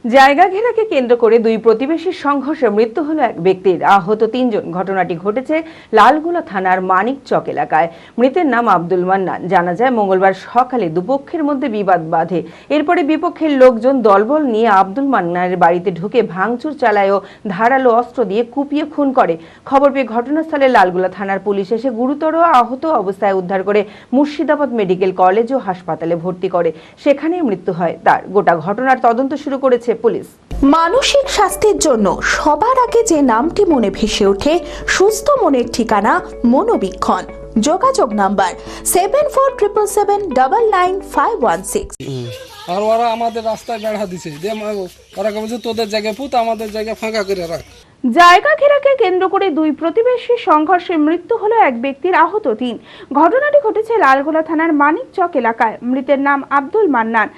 জায়গা ঘেরাকে কেন্দ্র করে দুই প্রতিবেশীর সংঘর্ষে মৃত্যু হলো এক ব্যক্তির, আহত ৩ জন। ঘটনাটি ঘটেছে লালগোলা থানার মানিকচক এলাকায়। মৃতের নাম আব্দুল মান্নান। জানা যায় মঙ্গলবার সকালে দুপক্ষের মধ্যে বিবাদ বাধে। এরপরে বিপক্ষের লোকজন দলবল নিয়ে আব্দুল মান্নানের বাড়িতে ঢুকে ভাঙচুর চালায় ও ধারালো অস্ত্র দিয়ে কুপিয়ে খুন করে। খবর পেয়ে ঘটনাস্থলে লালগোলা থানার পুলিশ এসে গুরুতর আহত অবস্থায় উদ্ধার করে মুর্শিদাবাদ মেডিকেল কলেজ ও হাসপাতালে ভর্তি করে। সেখানেই মৃত্যু হয় তার। গোটা ঘটনার তদন্ত শুরু করেছে পুলিশ। মানসিক স্বাস্থ্যের জন্য সবার আগে যে নামটি মনে ভেসে ওঠে, সুস্থ মনের ঠিকানা মনোবীক্ষণ। যোগাযোগ নাম্বার 7477799516। আর ওরা আমাদের রাস্তায় বেড়া দিছে, ওরা বলছে তোদের জায়গায় পুত, আমাদের জায়গা ফাঁকা করে রাখ। জায়গা ঘেরাকে কেন্দ্র করে দুই প্রতিবেশী সংঘর্ষে মৃত্যু হলো এক ব্যক্তির, আহত ৩। ঘটনাটি ঘটেছে লালগোলা থানার মানিকচক এলাকায়। মৃতের নাম আব্দুল মান্নান।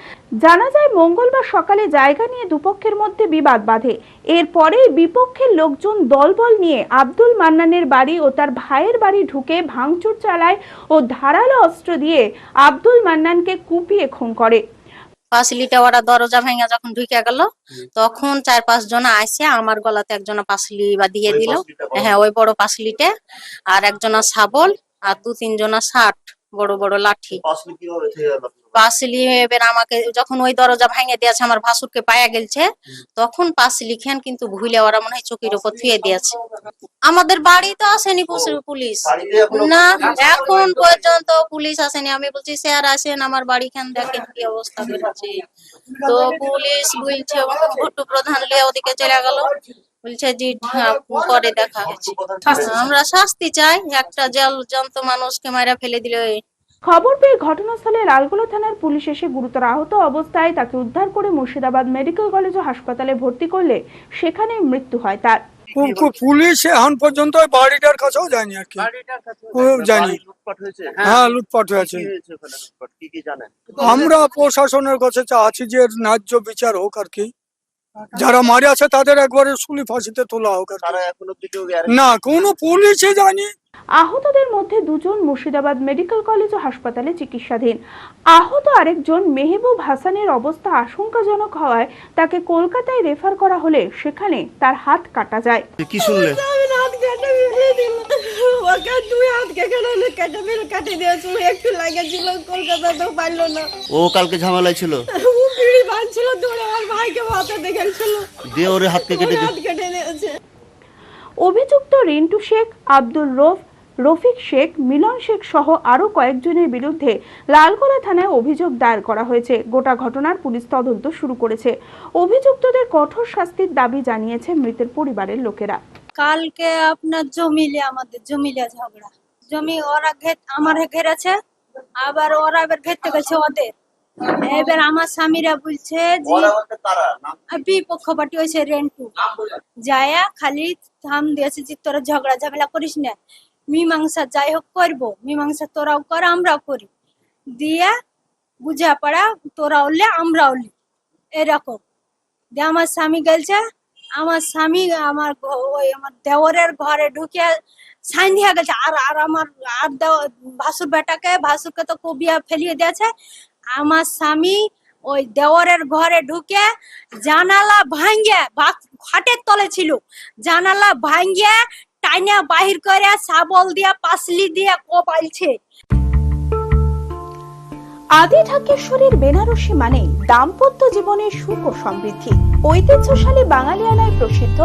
জানা যায় মঙ্গলবার সকালে জায়গা নিয়ে দুপক্ষের মধ্যে বিবাদ বাধে। এরপরে বিপক্ষের লোকজন দলবল নিয়ে আব্দুল মান্নানের বাড়ি ও তার ভাইয়ের বাড়ি ঢুকে ভাঙচুর চালায় ও ধারালো অস্ত্র দিয়ে আব্দুল মান্নানকে কুপিয়ে খুন করে। পাঁচিলিটা ওরা দরজা ভেঙে যখন ঢুকে গেল, তখন ৪-৫ জন আসে আমার গলাতে একজন পাঁচিলি বা দিয়ে দিল। হ্যাঁ, ওই বড় পাঁচিলিটা, আর একজনা শাবল, আর ২-৩ জনা ষাট বড় বড় লাঠি। পাঁচিলি এবার আমাকে যখন ওই দরজা ভেঙে দিয়েছে, আমার ভাসুরকে পায়া গেলছে, তখন পাঁচিলি খান কিন্তু ভুলে ওরা মনে হয় চকির উপর থুয়ে দিয়েছে। আমাদের বাড়ি তো আসেনি পুলিশ, না এখন পর্যন্ত পুলিশ আসেনি। আমি বলছি স্যার আসেন, আমার বাড়ি খান দেখেন কি অবস্থা করেছে। তো পুলিশ বলছে ভুট্টু প্রধান লিয়ে ওদিকে চলে গেল, বলছে জি পরে দেখা হচ্ছে। আমরা শাস্তি চাই, একটা জ্যান্ত মানুষকে মারা ফেলে দিল। খবর পেয়ে ঘটনাস্থলে লালগোলা থানার পুলিশ এসে গুরুতর আহত অবস্থায় তাকে উদ্ধার করে মুর্শিদাবাদ মেডিকেল কলেজ ও হাসপাতালে ভর্তি করলে সেখানে মৃত্যু হয় তার। পুলিশ এখন পর্যন্ত বাড়িটার কাছেও যায়নি আর কি, জানি। হ্যাঁ, লুটপাট হয়েছে। আমরা প্রশাসনের কাছে চাচ্ছি যে ন্যায্য বিচার হোক আর কি। যারা মারে আছে তাদের একবারে শুলি ফাঁসিতে তোলা হোক। না, কোনো পুলিশে যায়নি। আহতদের মধ্যে 2 জন মুর্শিদাবাদ মেডিকেল কলেজ ও হাসপাতালে চিকিৎসাধীন। আহত আরেকজন মেহবুব হাসানের অবস্থা আশঙ্কাজনক হওয়ায় তাকে কলকাতায় রেফার করা হলে সেখানে তার হাত কাটা যায়। কি শুনলে? ও কালকে ঝামেলায় ছিল, দিয়ে ওর হাত কেটে দিয়েছে। অভিযুক্ত রিন্টু শেখ, আব্দুল রফিক শেখ, মিলন শেখ সহ আরো কয়েকজনের বিরুদ্ধে লালগোলা থানায় অভিযোগ দায়ের করা হয়েছে। গোটা ঘটনার পুলিশ তদন্ত শুরু করেছে। অভিযুক্তদের কঠোর শাস্তির দাবি জানিয়েছে মৃতের পরিবারের লোকেরা। কালকে আপনার আমাদের জমিলে ঝগড়া, জমি ওরা আমার ঘেরেছে, আবার ওরা এবার ঘেরতে গেছে ওদের। এবার আমার স্বামীরা বলছে যে বিপক্ষ পার্টি হয়েছে রেন্টু যায়া খালি থাম দিয়েছে যে তোরা ঝগড়া ঝামেলা করিস না, মীমাংসা যাই হোক করবো, মীমাংসা তোরাও কর আমরাও করি, দিয়ে বুঝা পড়া তোরা উঠলে আমরা উঠলি এরকম দিয়ে আমার স্বামী গেলছে। আমার স্বামী আমার দেওরের ঘরে ঢুকে সাইন দিয়ে গেছে, আর আমার ভাসুর ভাসুরকে তো কবিয়া ফেলিয়ে দিয়েছে। আমার স্বামী ওই দেওরের ঘরে ঢুকে জানালা ভাঙ্গে, খাটের তলে ছিল, জানালা ভাঙ্গে টাইনা বাহির করে শাবল দিয়া পাসলি দিয়ে কোপাইছে। আদি ঢাকেশ্বরীর বেনারসি মানে দাম্পত্য জীবনের সুখ ও সমৃদ্ধি। ঐতিহ্যশালী বাঙালিয়ানায় প্রসিদ্ধ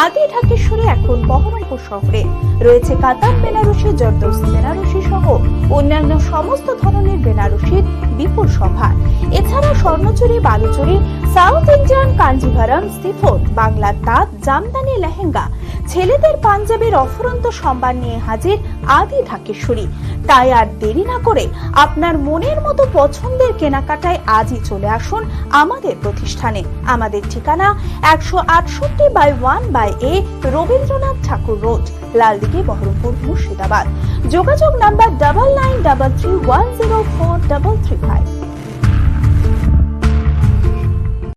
আদি ঢাকেশ্বরী এখন বহরমপুর শহরে রয়েছে। কাতান বেনারসি, জর্দৌসি বেনারসি সহ অন্যান্য সমস্ত ধরনের বেনারসির বিপুল সম্ভার। এছাড়া Swarnachuri, Baluchari, south Indian Kanjivaram, chiffon, বাংলার তাঁত, জামদানি, লেহেঙ্গা, ছেলেদের পাঞ্জাবের অফুরন্ত সম্ভার নিয়ে হাজির আদি ঢাকেশ্বরী। তাই আর দেরি না করে আপনার মনের মতো পছন্দের কেনাকাটায় আজই চলে আসুন আমাদের প্রতিষ্ঠানে। আমাদের ঠিকানা 168/1/A রবীন্দ্রনাথ ঠাকুর রোড, লালদিঘি, বহরমপুর, মুর্শিদাবাদ। যোগাযোগ নাম্বার 9933104335।